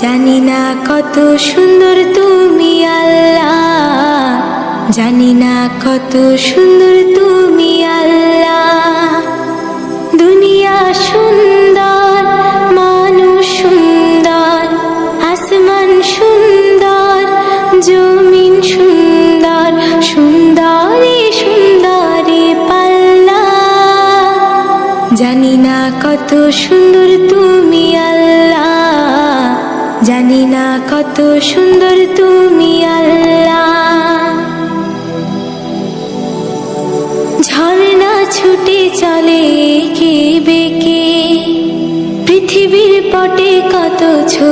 জানি না কত সুন্দর তুমি আল্লাহ, জানি না কত সুন্দর তুমি আল্লাহ। দুনিয়া সুন্দর, মানুষ সুন্দর, আসমান সুন্দর, জমিন সুন্দর, সুন্দরী সুন্দরী পাল্লা। জানি না কত সুন্দর তুমি আল্লাহ, জানি না কত সুন্দর তুমি আল্লাহ। ঝর্ণা ছুটে চলে এঁকে বেঁকে, পৃথিবীর পটে কত ছোট